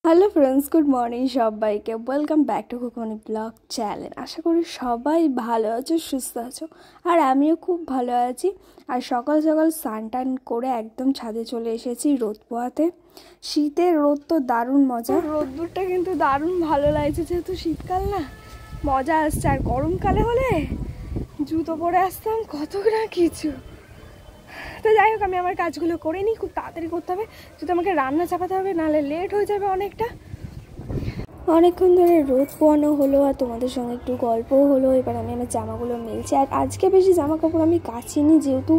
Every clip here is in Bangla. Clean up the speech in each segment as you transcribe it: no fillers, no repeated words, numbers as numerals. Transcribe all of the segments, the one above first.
হ্যালো ফ্রেন্ডস, গুড মর্নিং সবাইকে। Welcome back to Cookmoni blog channel. আশা করি সবাই ভালো আছো, সুস্থ আছো, আর আমিও খুব ভালো আছি। আর সকাল সকাল স্নান টান করে একদম ছাদে চলে এসেছি রোদ পোহাতে। শীতের রোদ তো দারুণ মজা, রোদ্দুরটা কিন্তু দারুণ ভালো লাগছে, যেহেতু শীতকাল না, মজা আসছে। আর গরমকালে হলে জুতো পরে আসতাম কত না কিছু। তো যাই হোক, আমি আমার কাজগুলো করে নিই, খুব তাড়াতাড়ি করতে হবে, যদি আমাকে রান্না চাপাতে হবে, নাহলে লেট হয়ে যাবে অনেকটা। অনেকক্ষণ ধরে রোদ পোয়ানো হলো আর তোমাদের সঙ্গে একটু গল্পও হলো। এবার আমি আমার জামাগুলো মেলছি। আর আজকে বেশি জামা কাপড় আমি কাচিনি, যেহেতু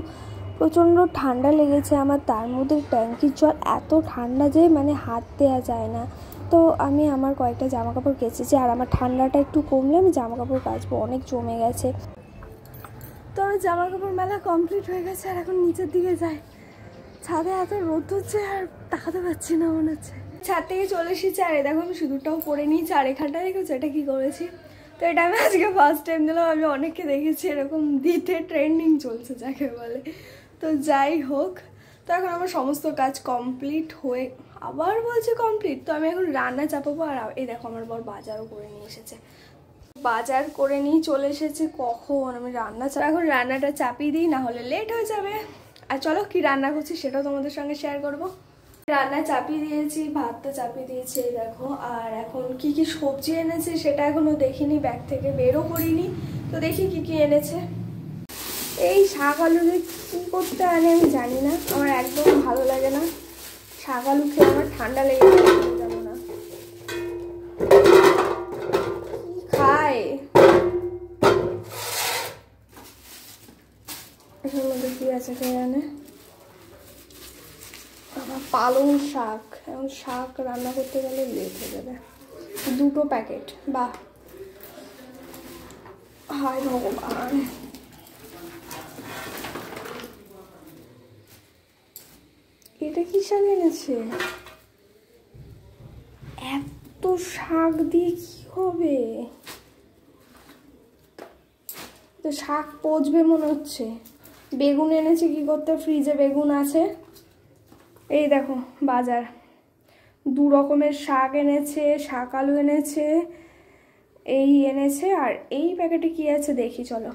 প্রচণ্ড ঠান্ডা লেগেছে আমার। তার মধ্যে ট্যাঙ্কির জল এত ঠান্ডা যে মানে হাত দেওয়া যায় না। তো আমি আমার কয়েকটা জামা কাপড় কেচেছি, আর আমার ঠান্ডাটা একটু কমলে আমি জামা কাপড় কাচবো, অনেক জমে গেছে। তো আমার জামা কাপড় মেলা কমপ্লিট হয়ে গেছে, আর এখন নিচের দিকে যাই। ছাদে এত রোদ হচ্ছে আর তাকাতে পারছি না মনে হচ্ছে। ছাদ থেকে চলে এসেছি, আর দেখো আমি সিঁদুরটাও পরে নিয়েছি। আর এখানটা দেখেছি এটা কী করেছি। তো এটা আমি আজকে ফার্স্ট টাইম দিলাম। আমি অনেককে দেখেছি এরকম দিতে, ট্রেন্ডিং চলছে যাকে বলে। তো যাই হোক, তো এখন আমার সমস্ত কাজ কমপ্লিট হয়ে, আবার বলছে কমপ্লিট। তো আমি এখন রান্না চাপাবো। আর এই দেখো আমার বর বাজারও করে নিয়ে এসেছে। বাজার করে নিয়ে চলে এসেছে কখন। আমি এখন রান্নাটা চাপিয়ে দিই, না হলে লেট হয়ে যাবে। আর চলো কি রান্না করছি সেটাও তোমাদের সঙ্গে শেয়ার করব। রান্না চাপিয়ে দিয়েছি, ভাতটা চাপিয়ে দিয়েছি দেখো। আর এখন কি কি সবজি এনেছে সেটা এখনো দেখিনি, ব্যাগ থেকে বেরও করিনি। তো দেখি কি কি এনেছে। এই শাক আলু যে কী করতে আনে আমি জানি না, আমার একদম ভালো লাগে না। শাক আলু খেয়ে আমার ঠান্ডা লেগে যাবো না। কি খায় এর মধ্যে, কি আছে কে জানে। আবার পালং শাক, এখন শাক রান্না করতে গেলে লেট হয়ে যাবে। 2টো প্যাকেট, বাহ, হায় ভগবান। এটা কি শাক এনেছে? এত শাক দিয়ে কি হবে? তো শাক পচবে মনে হচ্ছে। বেগুন এনেছে কি করতে, ফ্রিজে বেগুন আছে। এই দেখো বাজার, 2 রকমের শাক এনেছে, শাক আলু এনেছে, এই এনেছে। আর এই প্যাকেটে কি আছে দেখি চলো।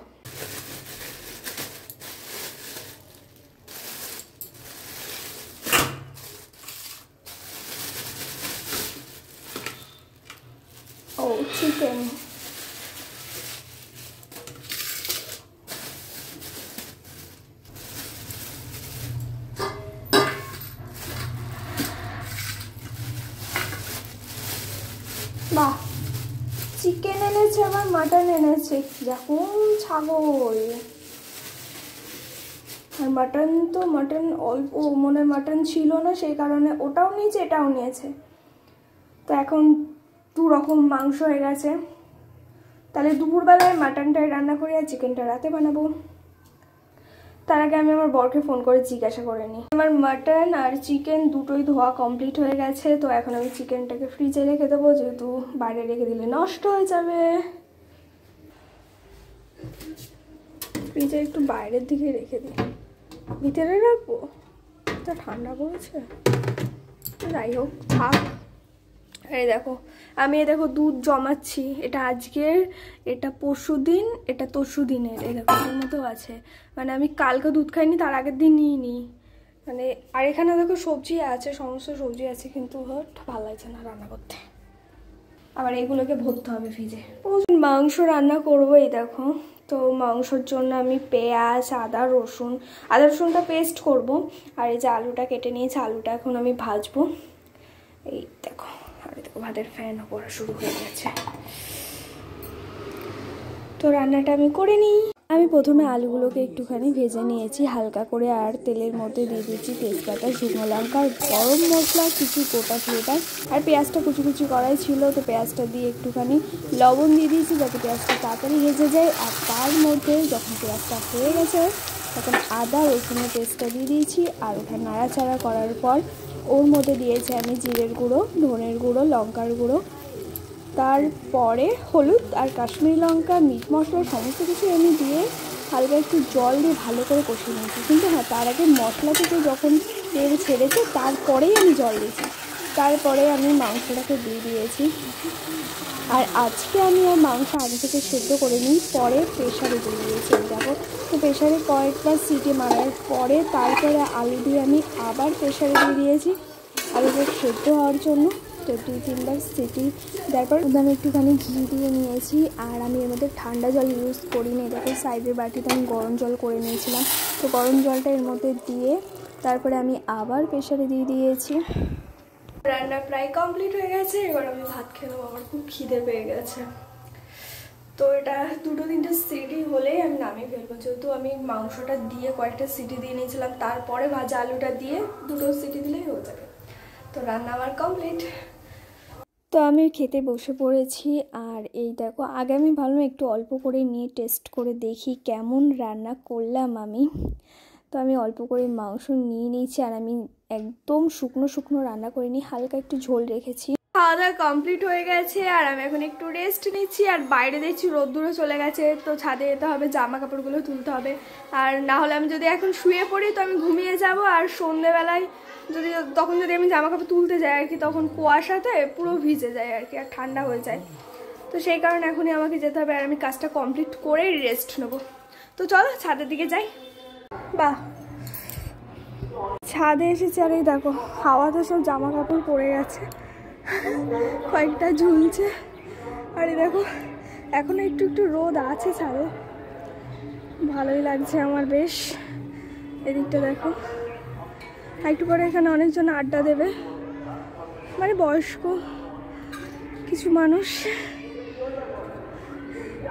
ও চিকেন, বাহ, চিকেন এনেছে, আবার মাটন এনেছে। যখন ছাগল। আর মাটন তো মাটন অল্প, মনে মাটন ছিল না, সেই কারণে ওটাও নিয়েছে এটাও নিয়েছে। তো এখন 2 রকম মাংস হয়ে গেছে। তাহলে দুপুরবেলায় মাটনটাই রান্না করি আর চিকেনটা রাতে বানাবো। তার আগে আমি আমার বরকে ফোন করে জিজ্ঞাসা করে নিই। আমার মাটন আর চিকেন দুটোই ধোয়া কমপ্লিট হয়ে গেছে। তো এখন আমি চিকেনটাকে ফ্রিজে রেখে দেবো, যেহেতু বাইরে রেখে দিলে নষ্ট হয়ে যাবে। ফ্রিজে একটু বাইরের দিকে রেখে দিই, ভিতরে রাখবো তো ঠান্ডা পড়েছে। যাই হোক থাক। এই দেখো আমি দেখো দুধ জমাচ্ছি, এটা আজকের, এটা পরশু দিন, এটা তরশু দিনের। এই দেখো এর মতো আছে, মানে আমি কালকে দুধ খাইনি, তার আগের দিন নিইনি মানে। আর এখানে দেখো সবজি আছে, সমস্ত সবজি আছে, কিন্তু ভালো লাগছে না রান্না করতে। আবার এগুলোকে ভরতে হবে ফ্রিজে। মাংস রান্না করবো। এই দেখো, তো মাংসর জন্য আমি পেঁয়াজ, আদা রসুনটা পেস্ট করব। আর এই যে আলুটা কেটে নিয়েছি, আলুটা এখন আমি ভাজবো। এই দেখো, আর দেখো ভাতের ফ্যানও পড়া শুরু হয়ে গেছে। তো রান্নাটা আমি করে নিই। আমি প্রথমে আলুগুলোকে একটুখানি ভেজে নিয়েছি হালকা করে, আর তেলের মধ্যে দিয়ে দিচ্ছি তেজপাতা, শুকনো লঙ্কা, গরম মশলা, কিছু গোটা ফ্লেভার, আর পেঁয়াজটা কুচি কুচি করাই ছিল। তো পেঁয়াজটা দিয়ে একটুখানি লবণ দিয়ে দিয়েছি যাতে পেঁয়াজটা তাড়াতাড়ি ভেজে যায়। আর তার মধ্যে যখন পেঁয়াজটা হয়ে গেছে তখন আদা রসুনের পেস্টটা দিয়ে দিয়েছি। আর ওটা নাড়াচাড়া করার পর ওর মধ্যে দিয়েছি আমি জিরের গুঁড়ো, ধনের গুঁড়ো, লঙ্কার গুঁড়ো, তারপরে হলুদ আর কাশ্মীরি লঙ্কা, মিট মশলা সমস্ত কিছু আমি দিয়ে হালকা একটু জল দিয়ে ভালো করে কষিয়ে নিয়েছি। কিন্তু হ্যাঁ, তার আগে মশলা থেকে যখন তেল ছেড়েছে তারপরেই আমি জল দিয়েছি। তো তারপরে আমি মাংসটাকে দিয়ে দিয়েছি। আর আজকে আমি আর মাংস আগে থেকে সেদ্ধ করে নিই, পরে প্রেশারে দিয়ে দিয়েছি। দেখো, তো প্রেশারে কয়েকবার সিটি মারার পরে তারপরে আলু দিয়ে আমি আবার প্রেশারে দিয়ে দিয়েছি আলুটা সেদ্ধ হওয়ার জন্য। তো 2-3বার সিটি তারপর আমি একটুখানি ঘি দিয়ে নিয়েছি। আর আমি এর মধ্যে ঠান্ডা জল ইউজ করিনি, দেখো সাইডের বাটিতে আমি গরম জল করে নিয়েছিলাম। তো গরম জলটা এর মধ্যে দিয়ে তারপরে আমি আবার প্রেশারে দিয়ে দিয়েছি। রান্না প্রায় কমপ্লিট হয়ে গেছে, এবার আমি ভাত খেয়ে নেবো, আমার খুব খিদে পেয়ে গেছে। তো এটা 2-3টে সিটি হলেই আমি নামিয়ে ফেলবো, যেহেতু আমি মাংসটা দিয়ে কয়েকটা সিটি দিয়ে নিয়েছিলাম, তারপরে ভাজা আলুটা দিয়ে 2টো সিটি দিলেই হয়ে যাবে। তো রান্না আমার কমপ্লিট। তো আমি খেতে বসে পড়েছি। আর এই দেখো, আগে আমি ভাবলাম একটু অল্প করে নিয়ে টেস্ট করে দেখি কেমন রান্না করলাম আমি। তো আমি অল্প করে মাংস নিয়ে নিয়েছি। আর আমি একদম শুকনো শুকনো রান্না করিনি, হালকা একটু ঝোল রেখেছি। খাওয়া দাওয়া কমপ্লিট হয়ে গেছে আর আমি এখন একটু রেস্ট নিচ্ছি। আর বাইরে দেখছি রোদ্দুরও চলে গেছে, তো ছাদে যেতে হবে, জামা কাপড়গুলো তুলতে হবে। আর না হলে আমি যদি এখন শুয়ে পড়ি তো আমি ঘুমিয়ে যাব। আর সন্ধেবেলায় তখন যদি আমি জামা কাপড় তুলতে যাই আর কি, তখন কুয়াশাতে পুরো ভিজে যায় আর কি, আর ঠান্ডা হয়ে যায়। তো সেই কারণে এখনই আমাকে যেতে হবে, আর আমি কাজটা কমপ্লিট করেই রেস্ট নেবো। তো চলো ছাদের দিকে যাই। বাহ, ছাদে এসেছে আর এই দেখো হাওয়াতে সব জামা কাপড় পরে গেছে, কয়েকটা ঝুলছে। আর এই দেখো এখনো একটু একটু রোদ আছে ছাদে, ভালোই লাগছে আমার বেশ। এদিকটা দেখো, একটু পরে এখানে অনেকজন আড্ডা দেবে, মানে বয়স্ক কিছু মানুষ।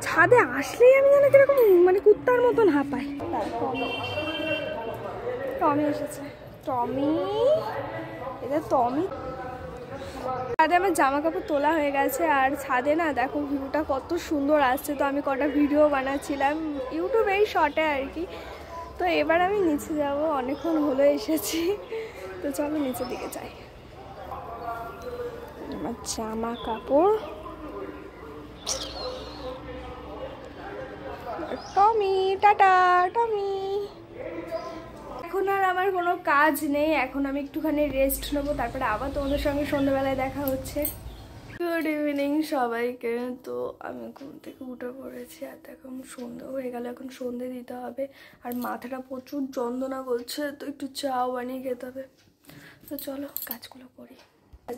ছাদে আসলেই আমি যেন কিরকম মানে কুত্তার মতন হাঁপাই। টমি এসেছে, টমি, এটা টমি। ছাদে আমার জামা কাপড় তোলা হয়ে গেছে। আর ছাদে না দেখো ভিউটা কত সুন্দর আসছে। তো আমি কটা ভিডিও বানাচ্ছিলাম ইউটিউবে, এই শর্টে আর কি। তো এবার আমি নিচে যাব, অনেকক্ষণ হলো এসেছি। তো চলো নিচের দিকে যাই। আমার জামা কাপড়, টমি, টাটা টমি। এখন আর আমার কোনো কাজ নেই, এখন আমি একটুখানি রেস্ট নেবো, তারপরে আবার তোমাদের সঙ্গে সন্ধ্যাবেলায় দেখা হচ্ছে। গুড ইভিনিং সবাইকে। তো আমি ঘুম থেকে উঠে পড়েছি। আর দেখো সন্ধ্যে হয়ে গেল, এখন সন্ধ্যে দিতে হবে। আর মাথাটা প্রচুর যন্ত্রণা করছে, তো একটু চা বানিয়ে খেতে হবে। তো চলো কাজগুলো করি।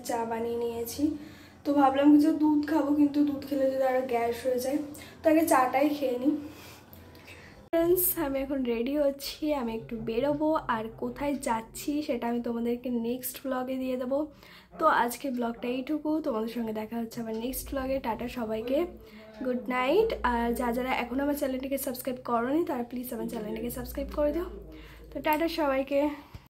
চা বানিয়ে নিয়েছি, তো ভাবলাম কিছু দুধ খাবো, কিন্তু দুধ খেলে যদি আরও গ্যাস হয়ে যায়, তো আগে চাটাই খেয়ে নিই। ফ্রেন্ডস, আমি এখন রেডি হচ্ছি, আমি একটু বেরোবো। আর কোথায় যাচ্ছি সেটা আমি তোমাদেরকে নেক্সট ব্লগে দিয়ে দেবো। তো আজকে ব্লগটা এইটুকু, তোমাদের সঙ্গে দেখা হচ্ছে আবার নেক্সট ব্লগে। টাটা সবাইকে, গুড নাইট। আর যারা এখন আমার চ্যানেলটিকে সাবস্ক্রাইব করোনি তারা প্লিজ আমার চ্যানেলটিকে সাবস্ক্রাইব করে দিও। তো টাটা সবাইকে।